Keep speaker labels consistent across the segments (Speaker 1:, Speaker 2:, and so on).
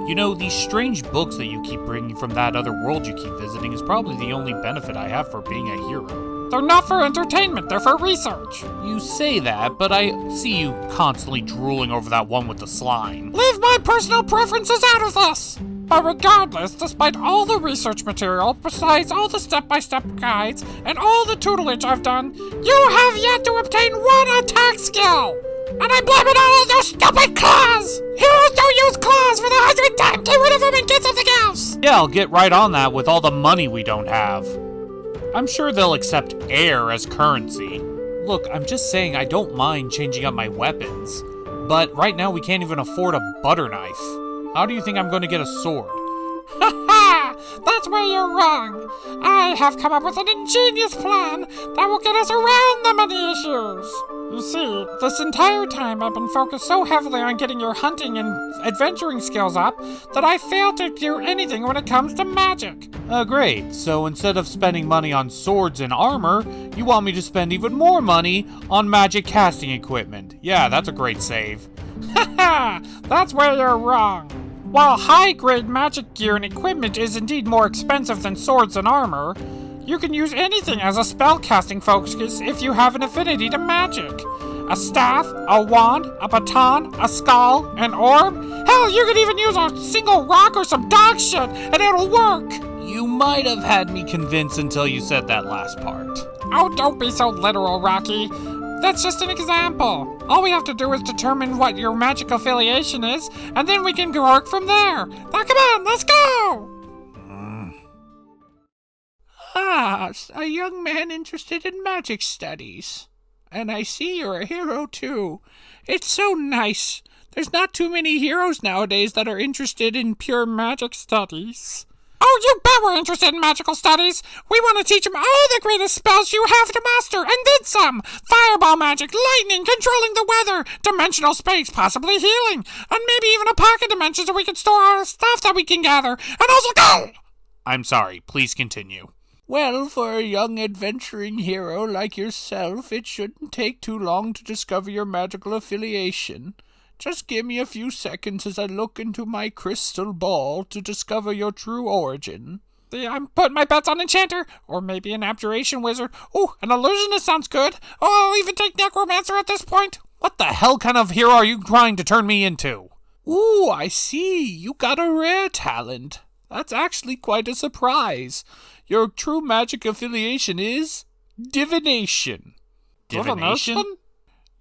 Speaker 1: You know, these strange books that you keep bringing from that other world you keep visiting is probably the only benefit I have for being a hero.
Speaker 2: They're not for entertainment, they're for research.
Speaker 1: You say that, but I see you constantly drooling over that one with the slime.
Speaker 2: Leave my personal preferences out of this! But regardless, despite all the research material, besides all the step-by-step guides, and all the tutelage I've done, you have yet to obtain one attack skill! And I blame it all on your stupid claws! Heroes don't use claws for the 100th time! Get rid of them and get something else!
Speaker 1: Yeah, I'll get right on that with all the money we don't have. I'm sure they'll accept air as currency. Look, I'm just saying I don't mind changing up my weapons. But right now we can't even afford a butter knife. How do you think I'm going to get a sword?
Speaker 2: Ha ha! That's where you're wrong! I have come up with an ingenious plan that will get us around the money issues! You see, this entire time I've been focused so heavily on getting your hunting and adventuring skills up that I failed to do anything when it comes to magic.
Speaker 1: Great. So instead of spending money on swords and armor, you want me to spend even more money on magic casting equipment. Yeah, that's a great save.
Speaker 2: Ha ha! That's where you're wrong. While high-grade magic gear and equipment is indeed more expensive than swords and armor, you can use anything as a spellcasting focus if you have an affinity to magic. A staff, a wand, a baton, a skull, an orb. Hell, you could even use a single rock or some dog shit, and it'll work!
Speaker 1: You might have had me convinced until you said that last part.
Speaker 2: Oh, don't be so literal, Rocky. That's just an example. All we have to do is determine what your magic affiliation is, and then we can work from there. Now come on, let's go!
Speaker 3: Ah, a young man interested in magic studies. And I see you're a hero, too. It's so nice. There's not too many heroes nowadays that are interested in pure magic studies.
Speaker 2: Oh, you bet we're interested in magical studies. We want to teach them all the greatest spells you have to master, and then some. Fireball magic, lightning, controlling the weather, dimensional space, possibly healing, and maybe even a pocket dimension so we can store all the stuff that we can gather, and also go!
Speaker 1: I'm sorry, please continue.
Speaker 3: Well, for a young adventuring hero like yourself, it shouldn't take too long to discover your magical affiliation. Just give me a few seconds as I look into my crystal ball to discover your true origin.
Speaker 2: I'm putting my bets on Enchanter, or maybe an Abjuration Wizard. Oh, an Illusionist sounds good. Oh, I'll even take Necromancer at this point.
Speaker 1: What the hell kind of hero are you trying to turn me into?
Speaker 3: Ooh, I see. You got a rare talent. That's actually quite a surprise. Your true magic affiliation is divination.
Speaker 1: Divination?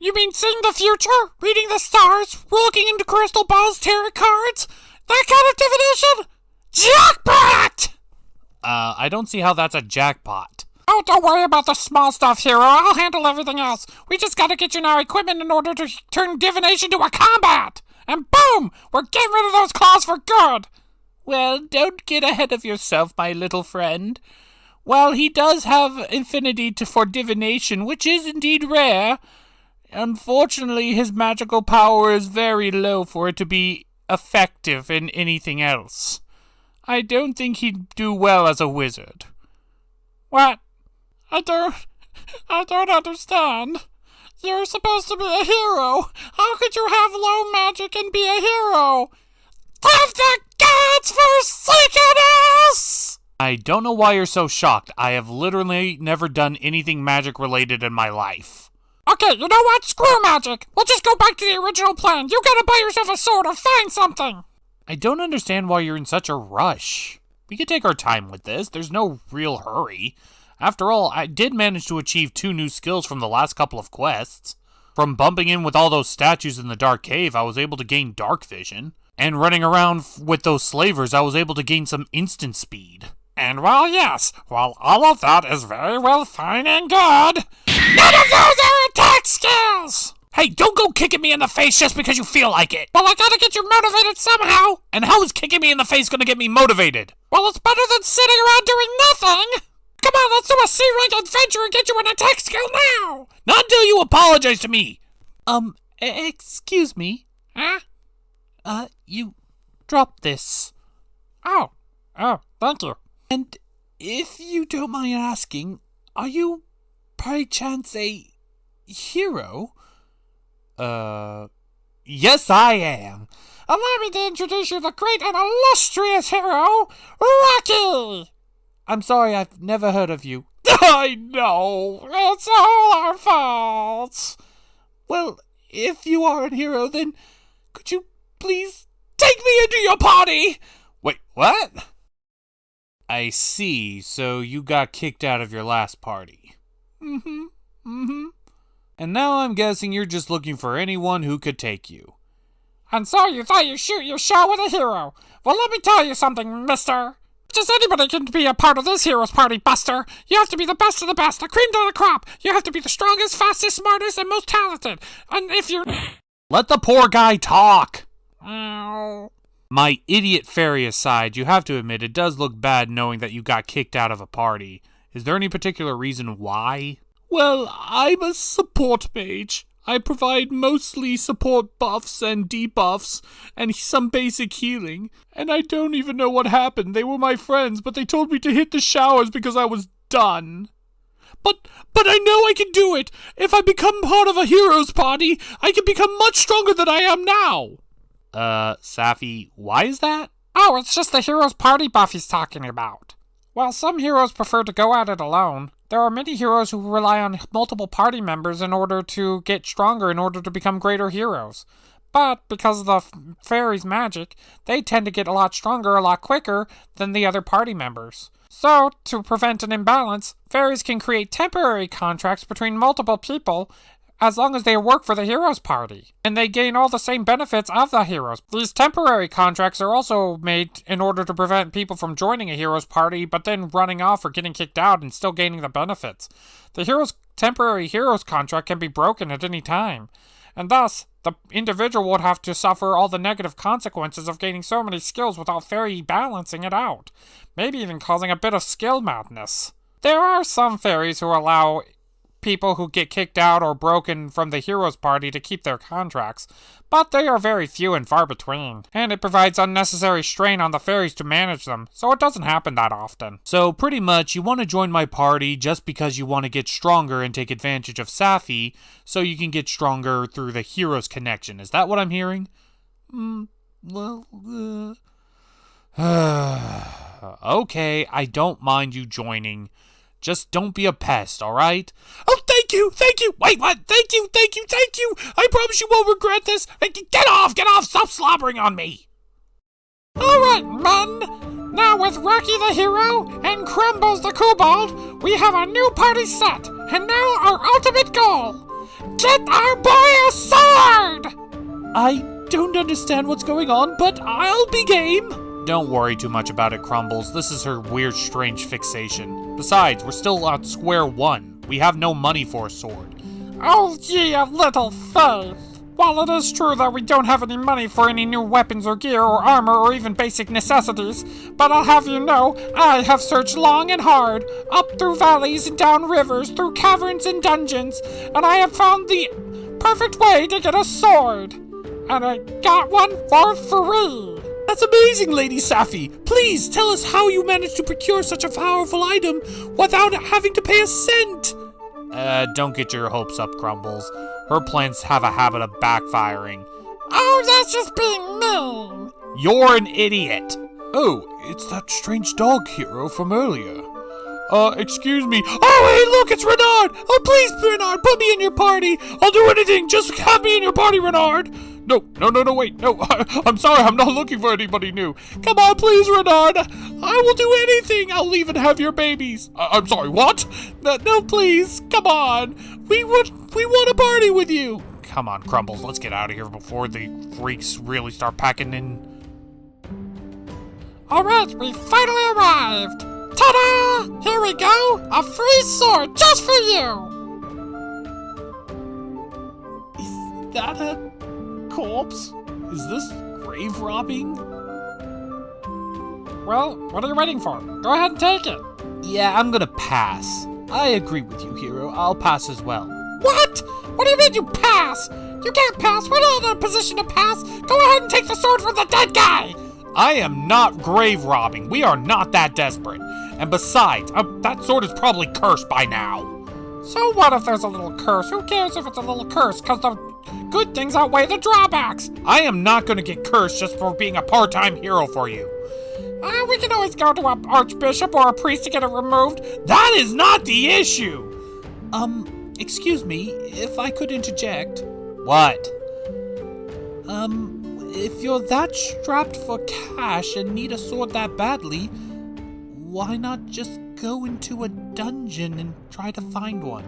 Speaker 2: You mean seeing the future? Reading the stars? Looking into crystal balls, tarot cards? That kind of divination? Jackpot!
Speaker 1: I don't see how that's a jackpot.
Speaker 2: Oh, don't worry about the small stuff, hero. I'll handle everything else. We just gotta get you now equipment in order to turn divination to a combat. And boom! We're getting rid of those claws for good.
Speaker 3: Well, don't get ahead of yourself, my little friend. While he does have affinity for divination, which is indeed rare, unfortunately his magical power is very low for it to be effective in anything else. I don't think he'd do well as a wizard.
Speaker 2: What? I don't understand. You're supposed to be a hero. How could you have low magic and be a hero? Have the gods forsaken us!
Speaker 1: I don't know why you're so shocked. I have literally never done anything magic related in my life.
Speaker 2: Okay, you know what? Screw magic. We'll just go back to the original plan. You gotta buy yourself a sword or find something.
Speaker 1: I don't understand why you're in such a rush. We could take our time with this. There's no real hurry. After all, I did manage to achieve 2 new skills from the last couple of quests. From bumping in with all those statues in the dark cave, I was able to gain dark vision. And running around with those slavers, I was able to gain some instant speed.
Speaker 2: And while all of that is very well fine and good, none of those are attack skills!
Speaker 1: Hey, don't go kicking me in the face just because you feel like it!
Speaker 2: Well, I gotta get you motivated somehow!
Speaker 1: And how is kicking me in the face gonna get me motivated?
Speaker 2: Well, it's better than sitting around doing nothing! Come on, let's do a C-rank adventure and get you an attack skill now!
Speaker 1: Not until you apologize to me!
Speaker 3: Excuse me.
Speaker 2: Huh?
Speaker 3: You dropped this.
Speaker 2: Oh, thank you.
Speaker 3: And if you don't mind asking, are you by chance a hero?
Speaker 1: Yes, I am.
Speaker 2: allow me to introduce you to the great and illustrious hero, Rocky!
Speaker 1: I'm sorry, I've never heard of you.
Speaker 2: I know, it's all our fault.
Speaker 1: Well, if you are a hero, then could you please
Speaker 3: take me into your party?
Speaker 1: Wait, what? I see, so you got kicked out of your last party. And now I'm guessing you're just looking for anyone who could take you.
Speaker 2: And so you thought you'd shoot your shot with a hero. Well, let me tell you something, mister. Just anybody can be a part of this hero's party, Buster. You have to be the best of the best, the cream of the crop. You have to be the strongest, fastest, smartest, and most talented. And if you're...
Speaker 1: Let the poor guy talk!
Speaker 2: Ow.
Speaker 1: My idiot fairy aside, you have to admit it does look bad knowing that you got kicked out of a party. Is there any particular reason why?
Speaker 3: Well, I'm a support mage. I provide mostly support buffs and debuffs and some basic healing. And I don't even know what happened. They were my friends, but they told me to hit the showers because I was done. But I know I can do it. If I become part of a hero's party, I can become much stronger than I am now.
Speaker 1: Safi, why is that?
Speaker 2: Oh, it's just the hero's party buff he's talking about. While some heroes prefer to go at it alone, there are many heroes who rely on multiple party members in order to get stronger in order to become greater heroes. But because of the fairy's magic, they tend to get a lot stronger a lot quicker than the other party members. So, to prevent an imbalance, fairies can create temporary contracts between multiple people as long as they work for the hero's party, and they gain all the same benefits of the heroes. These temporary contracts are also made in order to prevent people from joining a hero's party, but then running off or getting kicked out and still gaining the benefits. The temporary hero's contract can be broken at any time, and thus, the individual would have to suffer all the negative consequences of gaining so many skills without fairy balancing it out, maybe even causing a bit of skill madness. There are some fairies who allow people who get kicked out or broken from the hero's party to keep their contracts, but they are very few and far between, and it provides unnecessary strain on the fairies to manage them, so it doesn't happen that often.
Speaker 1: So pretty much you want to join my party just because you want to get stronger and take advantage of Safi so you can get stronger through the hero's connection. Is that what I'm hearing? Okay, I don't mind you joining. Just don't be a pest, alright?
Speaker 3: Oh, thank you! Wait, what? Thank you! I promise you won't regret this! Get off! Stop slobbering on me!
Speaker 2: Alright, men! Now with Rocky the hero and Crumbles the kobold, we have a new party set, and now our ultimate goal! Get our boy a sword!
Speaker 1: I don't understand what's going on, but I'll be game! Don't worry too much about it, Crumbles. This is her weird, strange fixation. Besides, we're still at square one. We have no money for a sword.
Speaker 2: Oh, ye of little faith! While it is true that we don't have any money for any new weapons or gear or armor or even basic necessities, but I'll have you know, I have searched long and hard, up through valleys and down rivers, through caverns and dungeons, and I have found the perfect way to get a sword. And I got one for free.
Speaker 3: That's amazing, Lady Safi. Please tell us how you managed to procure such a powerful item without having to pay a cent.
Speaker 1: Don't get your hopes up, Crumbles. Her plans have a habit of backfiring.
Speaker 2: Oh, that's just being mean.
Speaker 1: You're an idiot.
Speaker 3: Oh, it's that strange dog hero from earlier. Excuse me. Oh, hey, look, it's Renard. Oh, please, Renard, put me in your party. I'll do anything. Just have me in your party, Renard. No, wait, no. I'm sorry, I'm not looking for anybody new. Come on, please, Renard. I will do anything. I'll even have your babies. I'm sorry, what? No, please, come on. We want a party with you.
Speaker 1: Come on, Crumbles, let's get out of here before the freaks really start packing in.
Speaker 2: Alright, we finally arrived. Ta-da! Here we go, a free sword just for you.
Speaker 3: Is that a corpse? Is this grave robbing?
Speaker 2: Well, what are you waiting for? Go ahead and take it.
Speaker 1: Yeah, I'm gonna pass. I agree with you, Hero. I'll pass as well.
Speaker 2: What? What do you mean you pass? You can't pass. We're not in a position to pass. Go ahead and take the sword from the dead guy.
Speaker 1: I am not grave robbing. We are not that desperate. And besides, that sword is probably cursed by now.
Speaker 2: So what if there's a little curse? Who cares if it's a little curse? Because the Good things outweigh the drawbacks.
Speaker 1: I am not gonna get cursed just for being a part-time hero for you.
Speaker 2: We can always go to an archbishop or a priest to get it removed.
Speaker 1: That is not the issue!
Speaker 3: Excuse me, if I could interject.
Speaker 1: What?
Speaker 3: If you're that strapped for cash and need a sword that badly, why not just go into a dungeon and try to find one?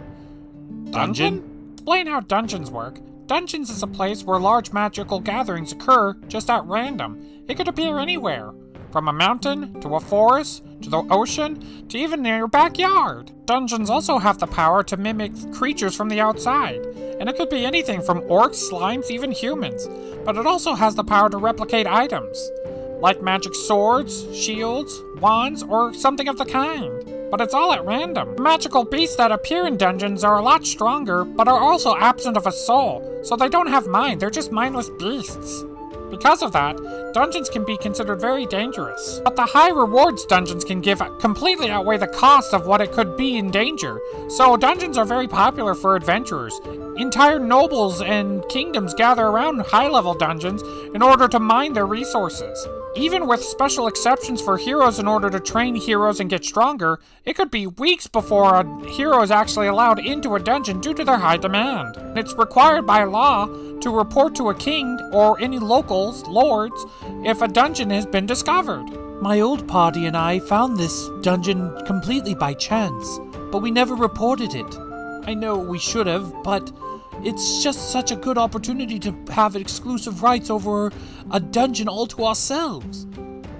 Speaker 1: Dungeon?
Speaker 2: Explain how dungeons work. Dungeons is a place where large magical gatherings occur just at random. It could appear anywhere. From a mountain, to a forest, to the ocean, to even near your backyard. Dungeons also have the power to mimic creatures from the outside, and it could be anything from orcs, slimes, even humans. But it also has the power to replicate items, like magic swords, shields, wands, or something of the kind. But it's all at random. The magical beasts that appear in dungeons are a lot stronger, but are also absent of a soul, so they don't have mind, they're just mindless beasts. Because of that, dungeons can be considered very dangerous. But the high rewards dungeons can give completely outweigh the cost of what it could be in danger. So dungeons are very popular for adventurers. Entire nobles and kingdoms gather around high-level dungeons in order to mine their resources. Even with special exceptions for heroes in order to train heroes and get stronger, it could be weeks before a hero is actually allowed into a dungeon due to their high demand. It's required by law to report to a king or any locals, lords, if a dungeon has been discovered.
Speaker 3: My old party and I found this dungeon completely by chance, but we never reported it. I know we should have, but it's just such a good opportunity to have exclusive rights over a dungeon all to ourselves.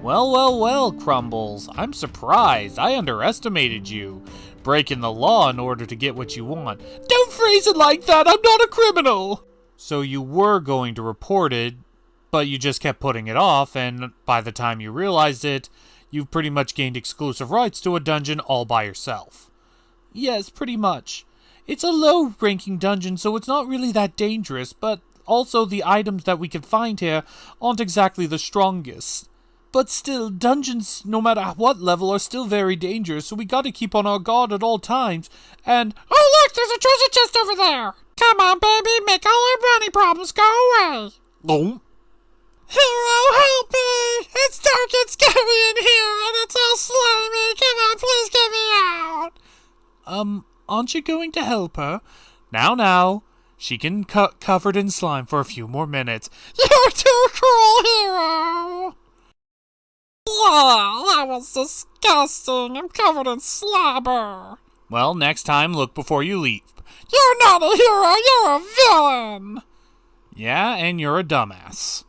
Speaker 1: Well, Crumbles. I'm surprised. I underestimated you. Breaking the law in order to get what you want.
Speaker 3: Don't phrase it like that! I'm not a criminal!
Speaker 1: So you were going to report it, but you just kept putting it off, and by the time you realized it, you've pretty much gained exclusive rights to a dungeon all by yourself.
Speaker 3: Yes, pretty much. It's a low-ranking dungeon, so it's not really that dangerous, but also the items that we can find here aren't exactly the strongest. But still, dungeons, no matter what level, are still very dangerous, so we gotta keep on our guard at all times, and—
Speaker 2: Oh look, there's a treasure chest over there! Come on, baby, make all our money problems go away!
Speaker 1: Oh.
Speaker 2: Hero, help me! It's dark and scary in here, and it's all slimy! Come on, please get me out!
Speaker 3: Aren't you going to help her?
Speaker 1: Now. She can covered in slime for a few more minutes.
Speaker 2: You're too cruel, hero! Wow, that was disgusting. I'm covered in slobber.
Speaker 1: Well, next time, look before you leap.
Speaker 2: You're not a hero, you're a villain!
Speaker 1: Yeah, and you're a dumbass.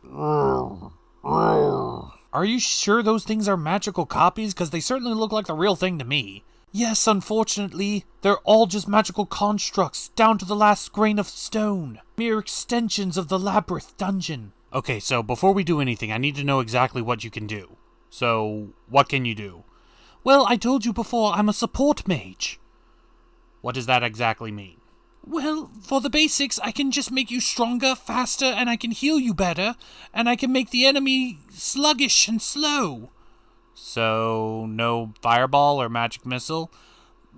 Speaker 1: Are you sure those things are magical copies? Because they certainly look like the real thing to me.
Speaker 3: Yes, unfortunately, they're all just magical constructs, down to the last grain of stone. Mere extensions of the labyrinth dungeon.
Speaker 1: Okay, so before we do anything, I need to know exactly what you can do. So, what can you do?
Speaker 3: Well, I told you before, I'm a support mage.
Speaker 1: What does that exactly mean?
Speaker 3: Well, for the basics, I can just make you stronger, faster, and I can heal you better, and I can make the enemy sluggish and slow.
Speaker 1: So, no fireball or magic missile?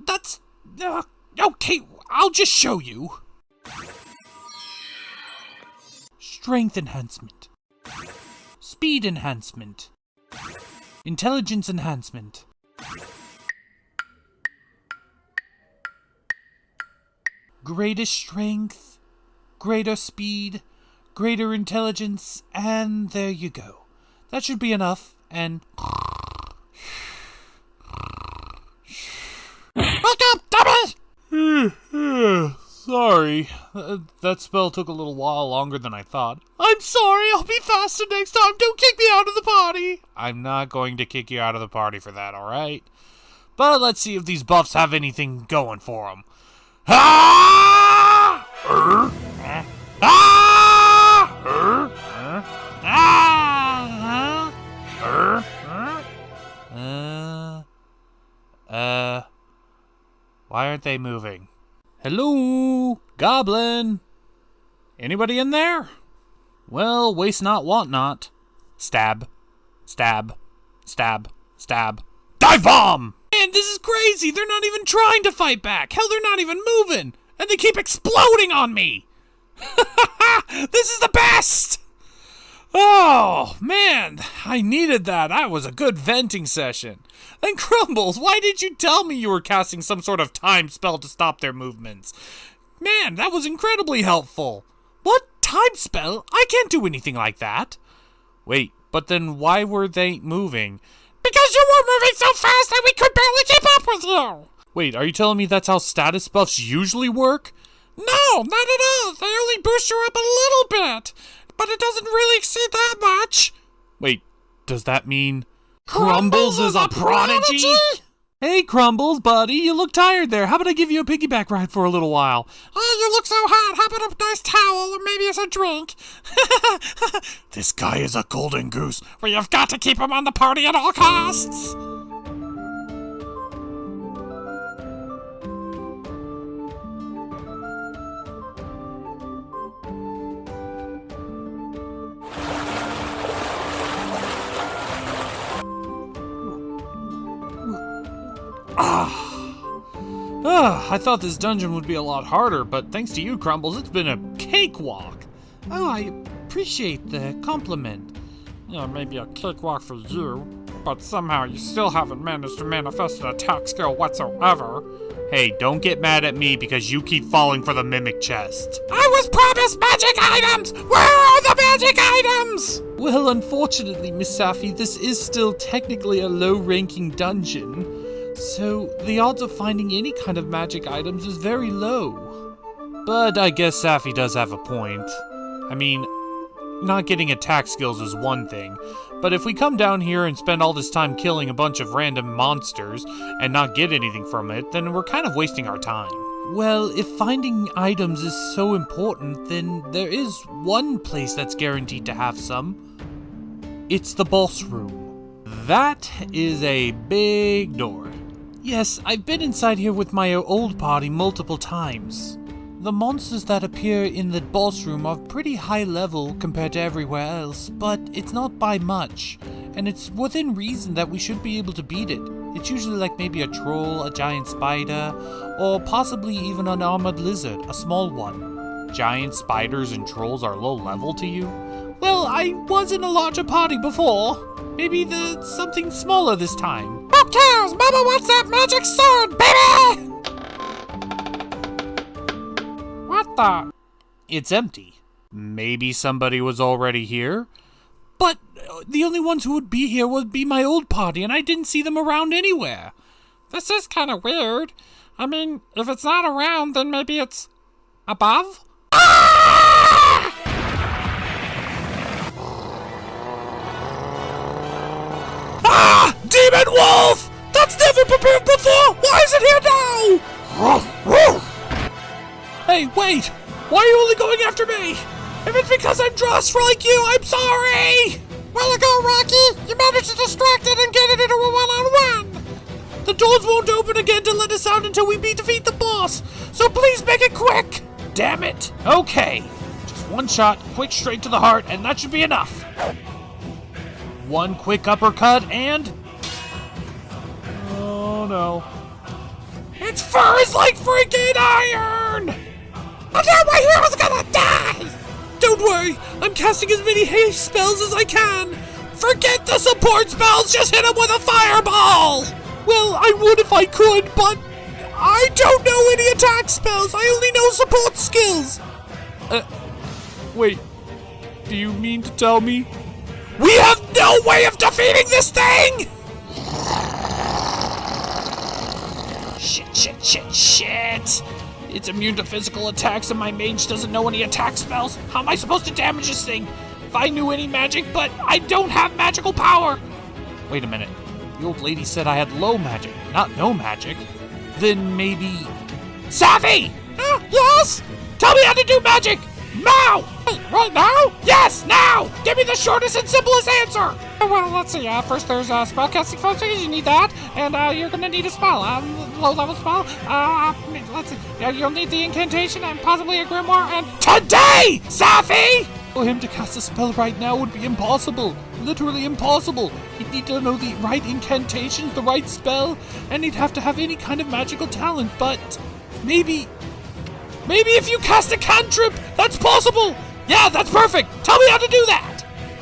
Speaker 3: That's... okay, I'll just show you. Strength enhancement. Speed enhancement. Intelligence enhancement. Greater strength, greater speed, greater intelligence, and there you go. That should be enough, and...
Speaker 2: Wake up, dummy!
Speaker 1: Sorry. That spell took a little while longer than I thought.
Speaker 3: I'm sorry, I'll be faster next time. Don't kick me out of the party.
Speaker 1: I'm not going to kick you out of the party for that, alright? But let's see if these buffs have anything going for them. Ah! Why aren't they moving? Hello, goblin. Anybody in there? Well, waste not, want not. Stab, stab, stab, stab. Dive bomb!
Speaker 3: Man, this is crazy. They're not even trying to fight back. Hell, they're not even moving. And they keep exploding on me.
Speaker 1: This is the best! Oh, man, I needed that. That was a good venting session. And Crumbles, why did you tell me you were casting some sort of time spell to stop their movements? Man, that was incredibly helpful. What? Time spell? I can't do anything like that. Wait, but then why were they moving?
Speaker 2: Because you were moving so fast that we could barely keep up with you.
Speaker 1: Wait, are you telling me that's how status buffs usually work?
Speaker 2: No, not at all. They only boost you up a little bit. But it doesn't really exceed that much.
Speaker 1: Wait, does that mean Crumbles is a prodigy? Hey, Crumbles, buddy, you look tired there. How about I give you a piggyback ride for a little while?
Speaker 2: Oh, you look so hot. How about a nice towel or maybe it's a drink?
Speaker 1: This guy is a golden goose.
Speaker 2: We have got to keep him on the party at all costs.
Speaker 1: I thought this dungeon would be a lot harder, but thanks to you, Crumbles, it's been a cakewalk. Oh, I appreciate the compliment.
Speaker 2: Yeah, maybe a cakewalk for you, but somehow you still haven't managed to manifest an attack skill whatsoever.
Speaker 1: Hey, don't get mad at me because you keep falling for the mimic chest.
Speaker 2: I was promised magic items! Where are the magic items?
Speaker 1: Well, unfortunately, Miss Safi, this is still technically a low-ranking dungeon. So, the odds of finding any kind of magic items is very low. But I guess Safi does have a point. I mean, not getting attack skills is one thing, but if we come down here and spend all this time killing a bunch of random monsters and not get anything from it, then we're kind of wasting our time. Well, if finding items is so important, then there is one place that's guaranteed to have some. It's the boss room. That is a big door. Yes, I've been inside here with my old party multiple times. The monsters that appear in the boss room are pretty high level compared to everywhere else, but it's not by much, and it's within reason that we should be able to beat it. It's usually like maybe a troll, a giant spider, or possibly even an armored lizard, a small one. Giant spiders and trolls are low level to you? Well, I was in a larger party before. Maybe something smaller this time.
Speaker 2: Who cares? Mama wants that magic sword, baby! What the?
Speaker 1: It's empty. Maybe somebody was already here? But the only ones who would be here would be my old party, and I didn't see them around anywhere.
Speaker 2: This is kind of weird. I mean, if it's not around, then maybe it's above? Ah!
Speaker 1: Ah! Demon Wolf! That's never prepared before! Why is it here now? Hey, wait! Why are you only going after me? If it's because I'm dressed like you, I'm sorry!
Speaker 2: Well ago, Rocky! You managed to distract it and get it into a one-on-one!
Speaker 1: The doors won't open again to let us out until we defeat the boss, so please make it quick! Damn it! Okay, just one shot, quick straight to the heart, and that should be enough. One quick uppercut and... Oh no. Its fur is like freaking iron!
Speaker 2: And now my hero's gonna die!
Speaker 1: Don't worry, I'm casting as many haste spells as I can. Forget the support spells, just hit him with a fireball! Well, I would if I could, but I don't know any attack spells. I only know support skills. Wait, do you mean to tell me we have no way of defeating this thing? Shit. It's immune to physical attacks and my mage doesn't know any attack spells. How am I supposed to damage this thing? If I knew any magic, but I don't have magical power. Wait a minute. The old lady said I had low magic, not no magic. Then maybe... Safi!
Speaker 2: Yes?
Speaker 1: Tell me how to do magic! Now!
Speaker 2: Wait, right now?
Speaker 1: Yes, now! Give me the shortest and simplest answer!
Speaker 2: Well, let's see. First, there's spellcasting functions. You need that, and you're gonna need a spell, low-level spell. Let's see. You'll need the incantation and possibly a grimoire and
Speaker 1: today, Safi! For him to cast a spell right now would be impossible. Literally impossible. He'd need to know the right incantations, the right spell, and he'd have to have any kind of magical talent. But maybe
Speaker 3: Maybe if you cast a cantrip, that's possible. Yeah, that's perfect. Tell me how to do that.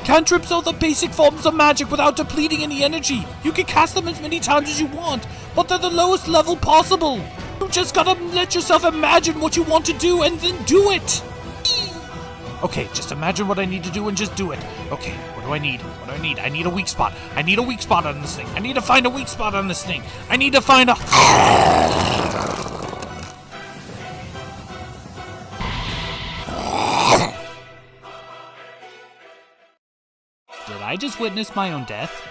Speaker 3: Cantrips are the basic forms of magic without depleting any energy. You can cast them as many times as you want, but they're the lowest level possible. You just gotta let yourself imagine what you want to do and then do it. Okay, just imagine what I need to do and just do it. Okay, what do I need? What do I need? I need a weak spot. I need a weak spot on this thing. I need to find a weak spot on this thing. I need to find a... Did I just witness my own death?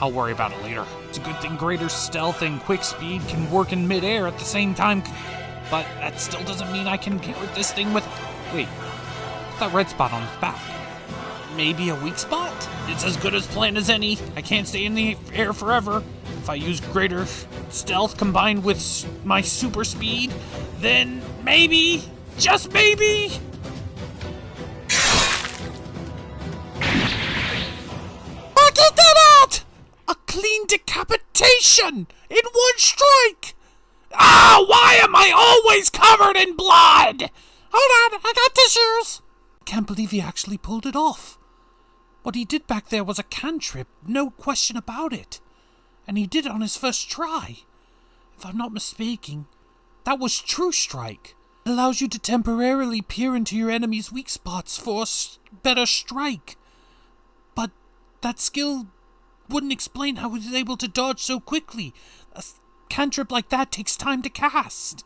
Speaker 3: I'll worry about it later. It's a good thing greater stealth and quick speed can work in midair at the same time. But that still doesn't mean I can hit this thing with... Wait, what's that red spot on its back? Maybe a weak spot? It's as good as planned as any. I can't stay in the air forever. If I use greater stealth combined with my super speed, then maybe, just maybe... Clean decapitation in one strike! Ah, why am I always covered in blood? Hold on, I got tissues. Can't believe he actually pulled it off. What he did back there was a cantrip, no question about it. And he did it on his first try. If I'm not mistaken, that was True Strike. It allows you to temporarily peer into your enemy's weak spots for a better strike. But that skill wouldn't explain how he was able to dodge so quickly. A cantrip like that takes time to cast.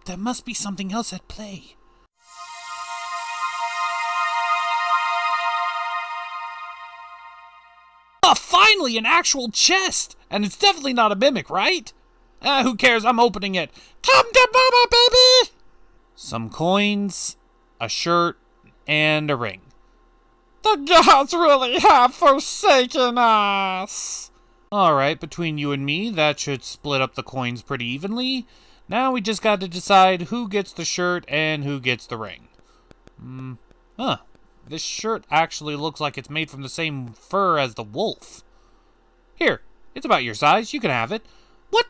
Speaker 3: There must be something else at play. Oh, finally an actual chest! And it's definitely not a mimic, right? Who cares? I'm opening it. Come to mama, baby! Some coins, a shirt, and a ring. The gods really have forsaken us! Alright, between you and me, that should split up the coins pretty evenly. Now we just got to decide who gets the shirt and who gets the ring. This shirt actually looks like it's made from the same fur as the wolf. Here, it's about your size, you can have it. What?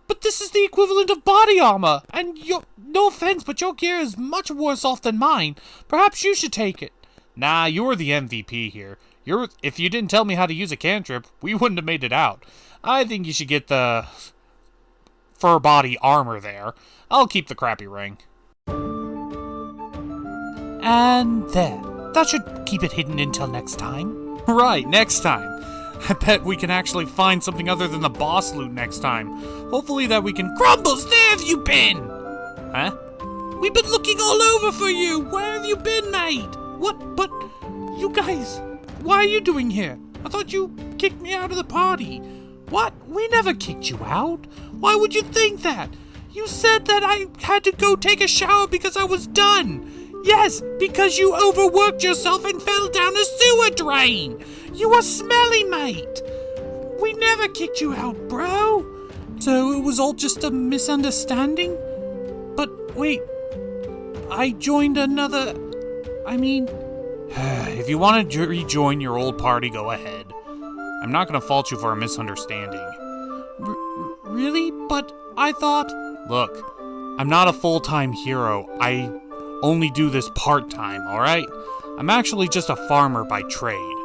Speaker 3: But this is the equivalent of body armor, and no offense, but your gear is much worse off than mine. Perhaps you should take it. Nah, you're the MVP here. If you didn't tell me how to use a cantrip, we wouldn't have made it out. I think you should get the fur body armor there. I'll keep the crappy ring. And there. That should keep it hidden until next time. Right, next time. I bet we can actually find something other than the boss loot next time. Hopefully that we can... Crumbles, there have you been? Huh? We've been looking all over for you. Where have you been, mate? What? But you guys, why are you doing here? I thought you kicked me out of the party. What? We never kicked you out. Why would you think that? You said that I had to go take a shower because I was done. Yes, because you overworked yourself and fell down a sewer drain. You are smelly, mate. We never kicked you out, bro. So it was all just a misunderstanding? But wait, I joined another... if you want to rejoin your old party, go ahead. I'm not going to fault you for a misunderstanding. Really? But I thought... Look, I'm not a full-time hero. I only do this part-time, alright? I'm actually just a farmer by trade.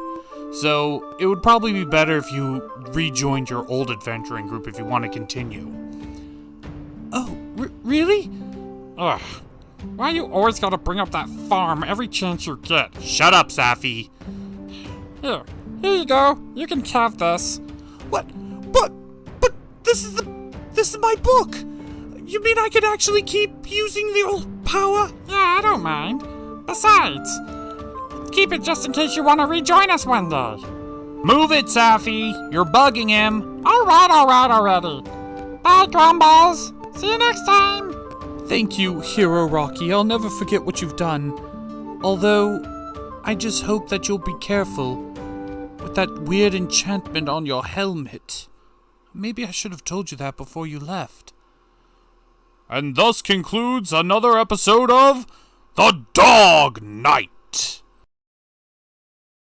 Speaker 3: So, it would probably be better if you rejoined your old adventuring group if you want to continue. Oh, really?
Speaker 2: Ugh. Why you always gotta bring up that farm every chance you get?
Speaker 1: Shut up, Safi.
Speaker 2: Here you go. You can have this.
Speaker 3: What? But this is my book. You mean I could actually keep using the old power?
Speaker 2: Yeah, I don't mind. Besides, keep it just in case you want to rejoin us one day.
Speaker 1: Move it, Safi. You're bugging him.
Speaker 2: Alright already. Bye, Crumbles. See you next time.
Speaker 3: Thank you, Hero Rocky. I'll never forget what you've done. Although, I just hope that you'll be careful with that weird enchantment on your helmet. Maybe I should have told you that before you left.
Speaker 1: And thus concludes another episode of The Dog Knight.